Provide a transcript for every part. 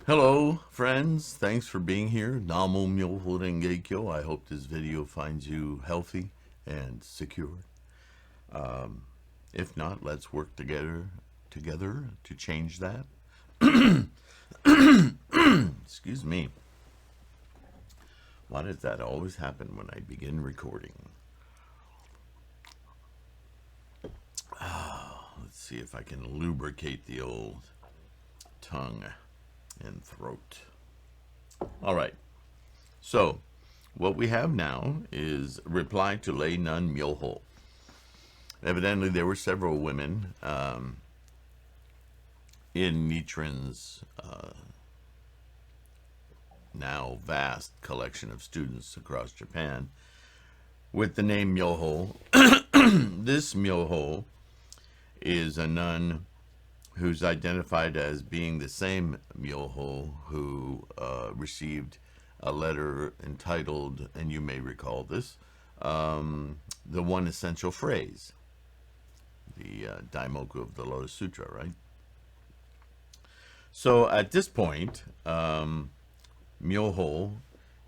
Hello, friends. Thanks for being here. Namo MyoHo Renge Kyo. I hope this video finds you healthy and secure. If not, let's work together to change that. Excuse me. Why does that always happen when I begin recording? Let's see if I can lubricate the old tongue and throat. All right. So, what we have now is reply to Lay Nun MyoHo. Evidently, there were several women in Nichiren's now vast collection of students across Japan with the name MyoHo. This MyoHo is a nun who's identified as being the same MyoHo who received a letter entitled, and you may recall this, the one essential phrase, the Daimoku of the Lotus Sutra, right? So at this point, MyoHo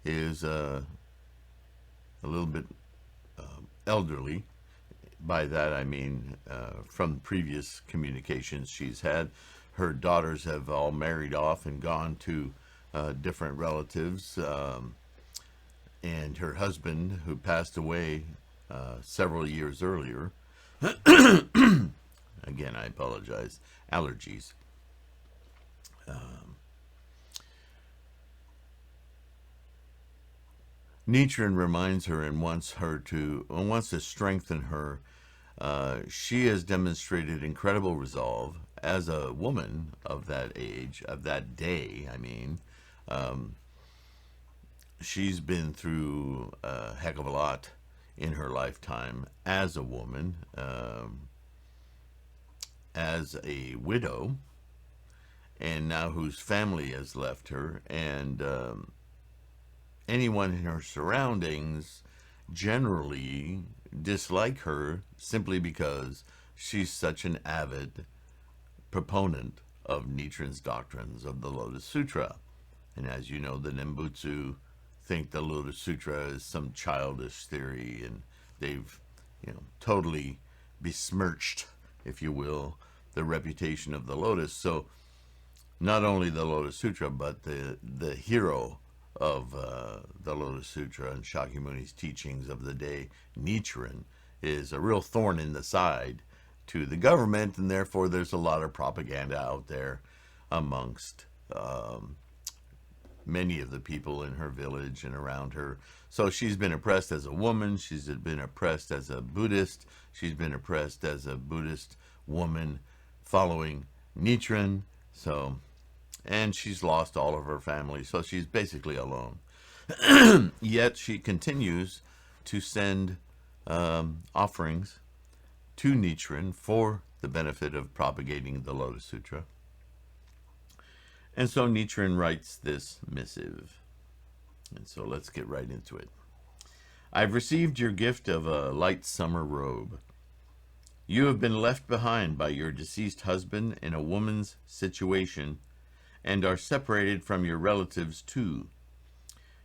is a little bit elderly. By that I mean from previous communications she's had, her daughters have all married off and gone to different relatives, and her husband, who passed away several years earlier, again I apologize, allergies. Nichiren reminds her and wants to strengthen her. She has demonstrated incredible resolve as a woman of that age, of that day. I mean, she's been through a heck of a lot in her lifetime as a woman, as a widow, and now whose family has left her, and anyone in her surroundings generally dislike her simply because she's such an avid proponent of Nichiren's doctrines of the Lotus Sutra. And as you know, the Nembutsu think the Lotus Sutra is some childish theory, and they've, totally besmirched, if you will, the reputation of the Lotus. So not only the Lotus Sutra, but the hero of the Lotus Sutra and Shakyamuni's teachings of the day, Nichiren, is a real thorn in the side to the government, and therefore there's a lot of propaganda out there amongst many of the people in her village and around her. So she's been oppressed as a woman, she's been oppressed as a Buddhist, she's been oppressed as a Buddhist woman following Nichiren, and she's lost all of her family, so she's basically alone. Yet she continues to send offerings to Nichiren for the benefit of propagating the Lotus Sutra. And so Nichiren writes this missive. And so let's get right into it. I've received your gift of a light summer robe. You have been left behind by your deceased husband in a woman's situation and are separated from your relatives too.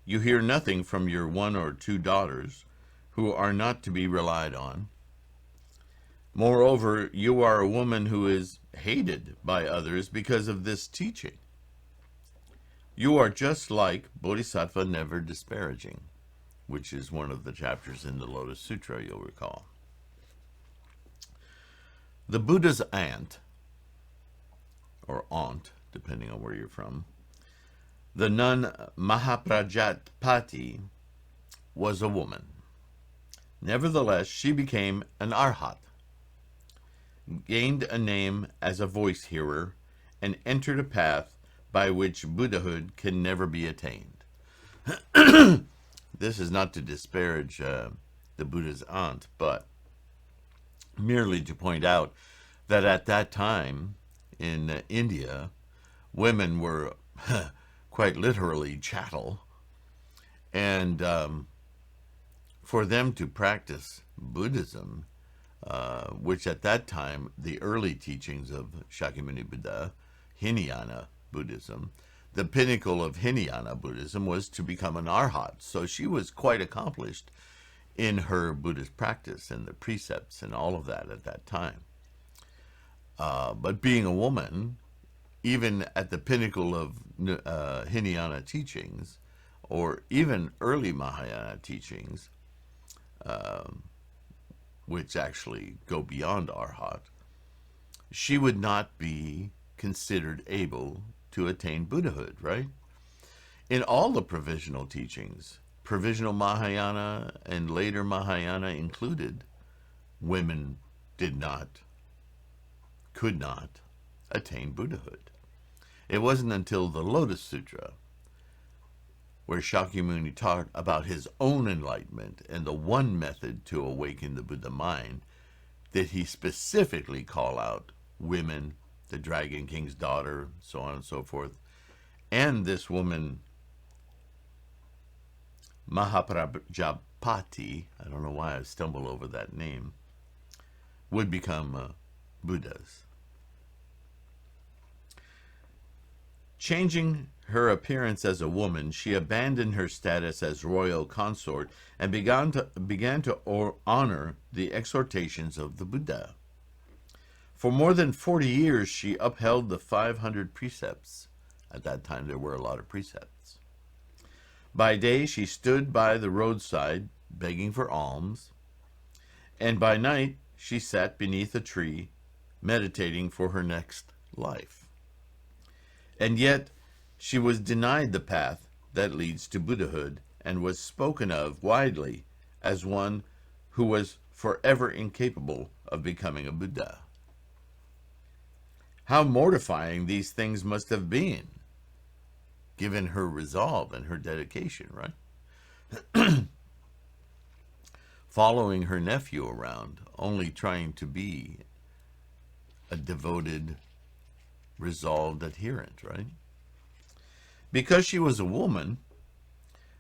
You hear nothing from your 1 or 2 daughters, who are not to be relied on. Moreover, you are a woman who is hated by others because of this teaching. You are just like Bodhisattva Never Disparaging, which is one of the chapters in the Lotus Sutra, you'll recall. The Buddha's aunt, or aunt, depending on where you're from, the nun Mahaprajapati, was a woman. Nevertheless, she became an arhat, gained a name as a voice hearer, and entered a path by which Buddhahood can never be attained. This is not to disparage the Buddha's aunt, but merely to point out that at that time in India, women were quite literally chattel, and for them to practice Buddhism, which at that time, the early teachings of Shakyamuni Buddha, Hinayana Buddhism, the pinnacle of Hinayana Buddhism was to become an arhat. So she was quite accomplished in her Buddhist practice and the precepts and all of that at that time. But being a woman, even at the pinnacle of Hinayana teachings, or even early Mahayana teachings, which actually go beyond arhat, she would not be considered able to attain Buddhahood, right? In all the provisional teachings, provisional Mahayana and later Mahayana included, women could not attain Buddhahood. It wasn't until the Lotus Sutra, where Shakyamuni talked about his own enlightenment and the one method to awaken the Buddha mind, that he specifically called out women, the Dragon King's daughter, so on and so forth, and this woman, Mahaprajapati, I don't know why I stumble over that name, would become Buddhas. Changing her appearance as a woman, she abandoned her status as royal consort and began to honor the exhortations of the Buddha. For more than 40 years, she upheld the 500 precepts. At that time, there were a lot of precepts. By day, she stood by the roadside begging for alms, and by night, she sat beneath a tree meditating for her next life. And yet, she was denied the path that leads to Buddhahood and was spoken of widely as one who was forever incapable of becoming a Buddha. How mortifying these things must have been, given her resolve and her dedication, right? Following her nephew around, only trying to be a devoted, resolved adherent, right? Because she was a woman,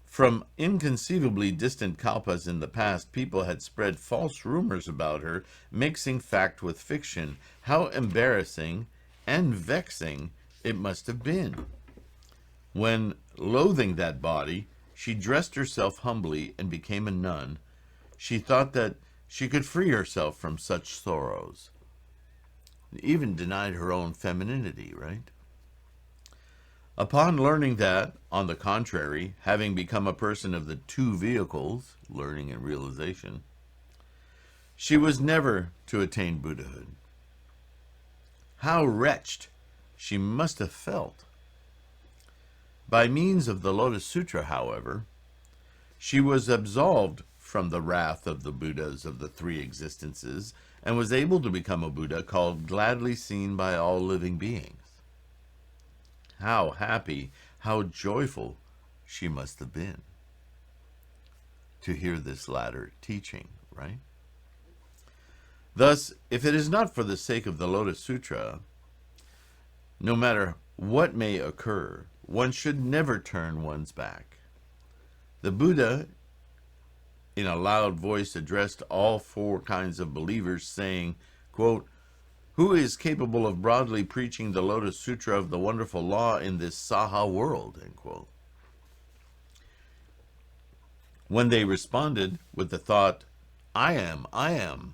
from inconceivably distant kalpas in the past, people had spread false rumors about her, mixing fact with fiction. How embarrassing and vexing it must have been. When, loathing that body, she dressed herself humbly and became a nun, she thought that she could free herself from such sorrows. Even denied her own femininity, right? Upon learning that, on the contrary, having become a person of the two vehicles, learning and realization, she was never to attain Buddhahood. How wretched she must have felt. By means of the Lotus Sutra, however, she was absolved from the wrath of the Buddhas of the three existences and was able to become a Buddha called gladly seen by all living beings. How happy, how joyful she must have been to hear this latter teaching, right? Thus, if it is not for the sake of the Lotus Sutra, no matter what may occur, one should never turn one's back. The Buddha, in a loud voice, addressed all four kinds of believers, saying, quote, "Who is capable of broadly preaching the Lotus Sutra of the wonderful law in this Saha world?" End quote. When they responded with the thought, I am,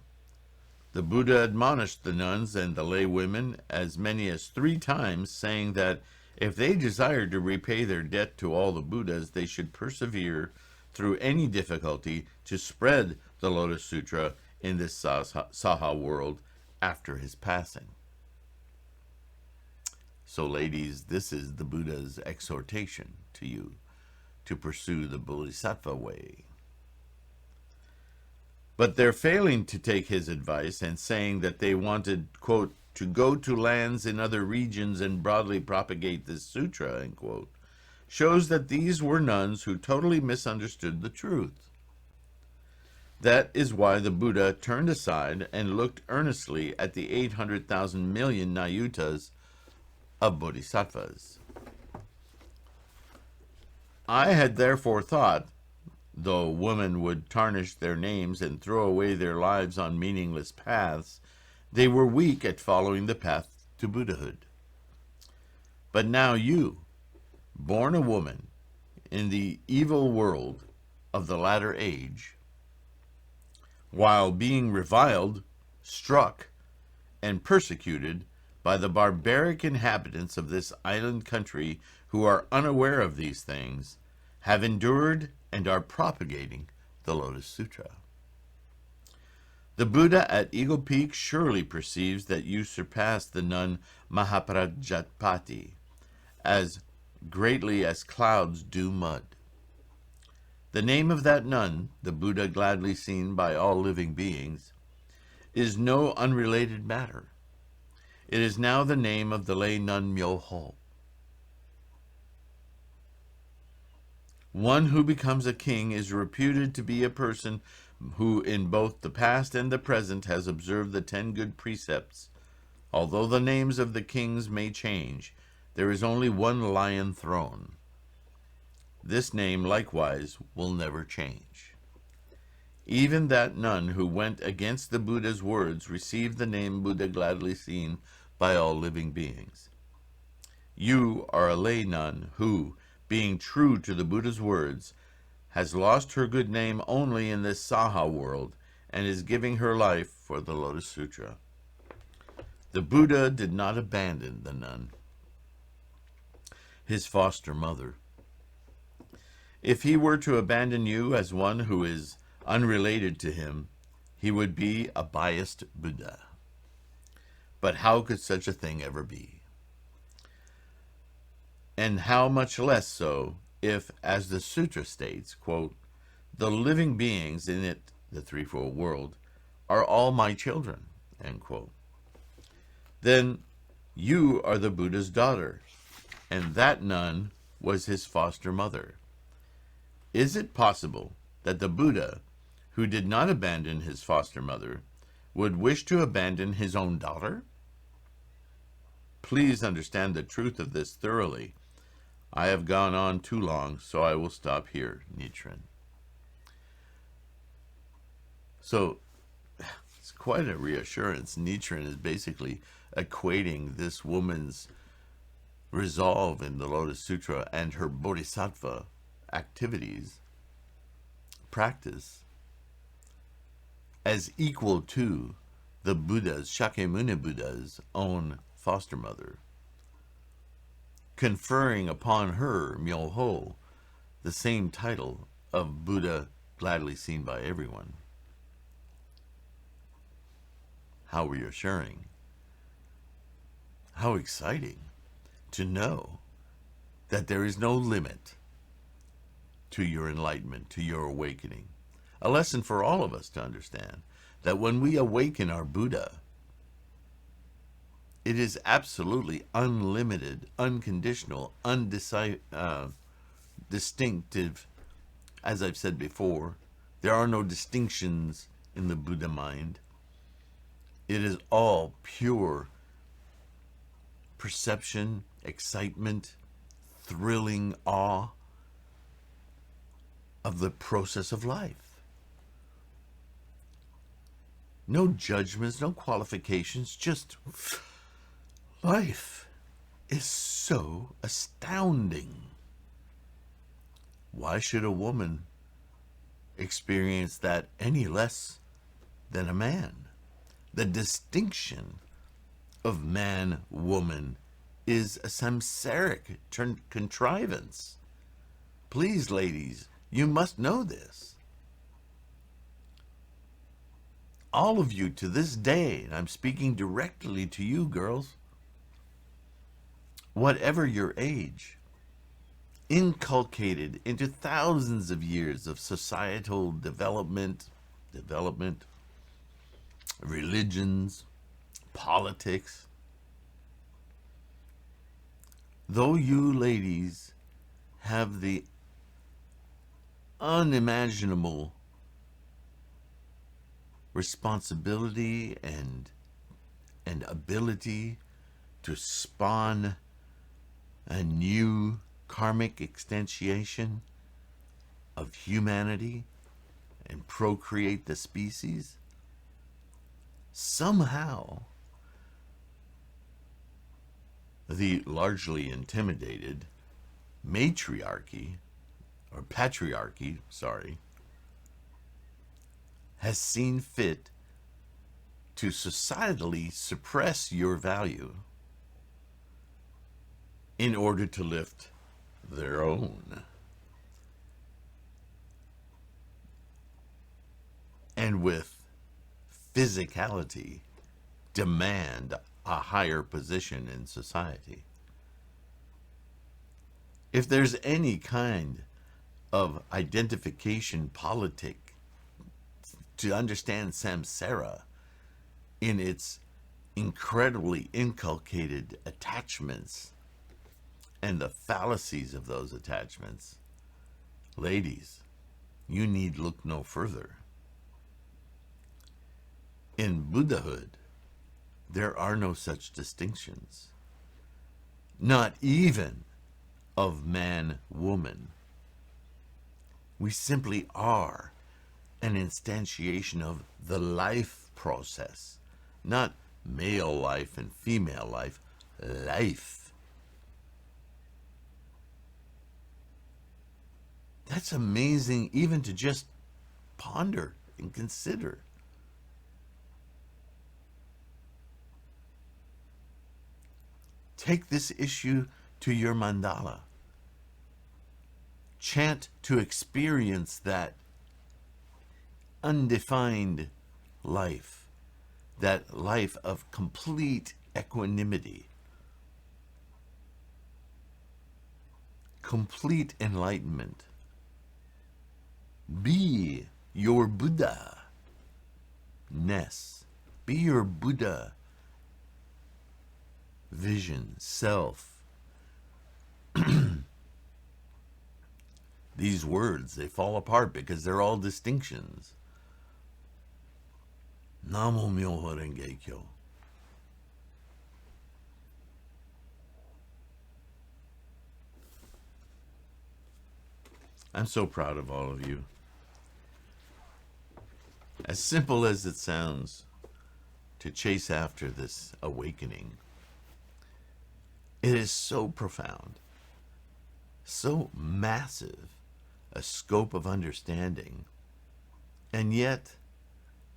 the Buddha admonished the nuns and the lay women as many as 3 times, saying that if they desired to repay their debt to all the Buddhas, they should persevere through any difficulty to spread the Lotus Sutra in this Saha world after his passing. So, ladies, this is the Buddha's exhortation to you to pursue the Bodhisattva way. But they're failing to take his advice and saying that they wanted, quote, to go to lands in other regions and broadly propagate this sutra, end quote, shows that these were nuns who totally misunderstood the truth. That is why the Buddha turned aside and looked earnestly at the 800,000 million Nayutas of Bodhisattvas. I had therefore thought, though women would tarnish their names and throw away their lives on meaningless paths, they were weak at following the path to Buddhahood. But now you, born a woman in the evil world of the latter age, while being reviled, struck, and persecuted by the barbaric inhabitants of this island country who are unaware of these things, have endured and are propagating the Lotus Sutra. The Buddha at Eagle Peak surely perceives that you surpass the nun Mahaprajapati as greatly as clouds do mud. The name of that nun, the Buddha gladly seen by all living beings, is no unrelated matter. It is now the name of the Lay Nun MyoHo. One who becomes a king is reputed to be a person who in both the past and the present has observed the 10 good precepts. Although the names of the kings may change, there is only one lion throne. This name likewise will never change. Even that nun who went against the Buddha's words received the name Buddha gladly seen by all living beings. You are a lay nun who, being true to the Buddha's words, has lost her good name only in this Saha world and is giving her life for the Lotus Sutra. The Buddha did not abandon the nun, his foster mother. If he were to abandon you as one who is unrelated to him, he would be a biased Buddha. But how could such a thing ever be? And how much less so if, as the sutra states, quote, the living beings in it, the threefold world, are all my children, end quote. Then you are the Buddha's daughter, and that nun was his foster mother. Is it possible that the Buddha, who did not abandon his foster mother, would wish to abandon his own daughter? Please understand the truth of this thoroughly. I have gone on too long, so I will stop here, Nichiren. So, it's quite a reassurance. Nichiren is basically equating this woman's resolve in the Lotus Sutra and her bodhisattva activities, practice, as equal to the Buddha's, Shakyamuni Buddha's own foster mother, conferring upon her, MyoHo, the same title of Buddha gladly seen by everyone. How reassuring. How exciting to know that there is no limit to your enlightenment, to your awakening. A lesson for all of us to understand that when we awaken our Buddha, it is absolutely unlimited, unconditional, distinctive. As I've said before, there are no distinctions in the Buddha mind. It is all pure perception, excitement, thrilling awe of the process of life. No judgments, no qualifications, just life is so astounding. Why should a woman experience that any less than a man? The distinction of man, woman is a samsaric contrivance. Please, ladies, you must know this. All of you to this day, and I'm speaking directly to you, girls, whatever your age, inculcated into thousands of years of societal development, religions, politics. Though you ladies have the unimaginable responsibility and ability to spawn a new karmic extension of humanity and procreate the species, somehow the largely intimidated matriarchy, or patriarchy, sorry, has seen fit to societally suppress your value in order to lift their own. And with physicality, demand a higher position in society. If there's any kind of identification politic to understand samsara in its incredibly inculcated attachments and the fallacies of those attachments, ladies, you need look no further. In Buddhahood, there are no such distinctions, not even of man, woman. We simply are an instantiation of the life process, not male life and female life, life. That's amazing even to just ponder and consider. Take this issue to your mandala. Chant to experience that undefined life, that life of complete equanimity, complete enlightenment. Be your Buddha-ness. Be your Buddha vision, self. These words, they fall apart because they're all distinctions. Namo MyoHo Renge Kyo. I'm so proud of all of you. As simple as it sounds to chase after this awakening, it is so profound, so massive a scope of understanding, and yet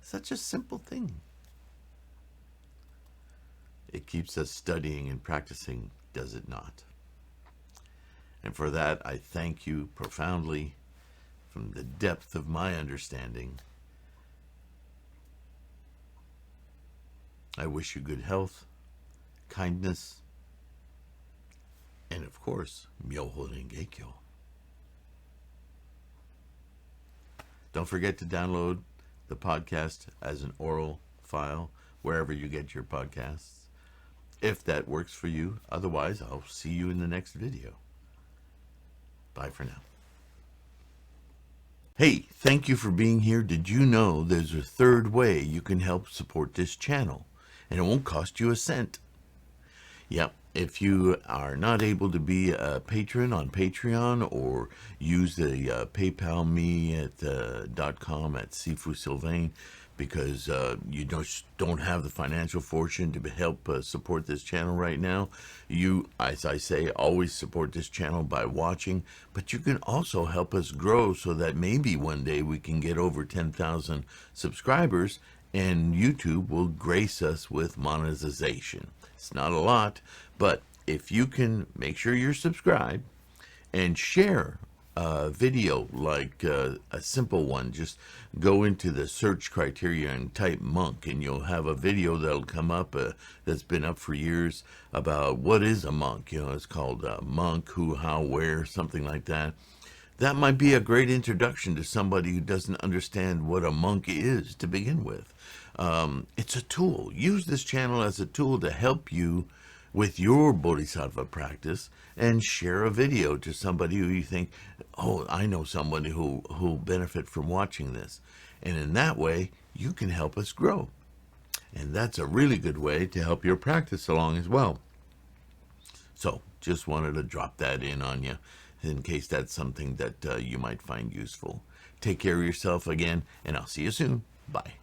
such a simple thing. It keeps us studying and practicing, does it not? And for that, I thank you profoundly from the depth of my understanding. I wish you good health, kindness, and of course, MyoHo Renge Kyo. Don't forget to download the podcast as an oral file wherever you get your podcasts, if that works for you. Otherwise, I'll see you in the next video. Bye for now. Hey, thank you for being here. Did you know there's a third way you can help support this channel, and it won't cost you a cent? Yep. If you are not able to be a patron on Patreon or use the PayPal me at .com at Sifu Sylvain because you don't have the financial fortune to help support this channel right now, you, as I say, always support this channel by watching, but you can also help us grow so that maybe one day we can get over 10,000 subscribers and YouTube will grace us with monetization. It's not a lot, but if you can make sure you're subscribed and share a video like a simple one, just go into the search criteria and type monk and you'll have a video that'll come up that's been up for years about what is a monk. You know, it's called monk, who, how, where, something like that. That might be a great introduction to somebody who doesn't understand what a monk is to begin with. It's a tool. Use this channel as a tool to help you with your bodhisattva practice, and share a video to somebody who you think, oh, I know somebody who'll benefit from watching this. And in that way, you can help us grow. And that's a really good way to help your practice along as well. So just wanted to drop that in on you in case that's something that you might find useful. Take care of yourself again, and I'll see you soon. Bye.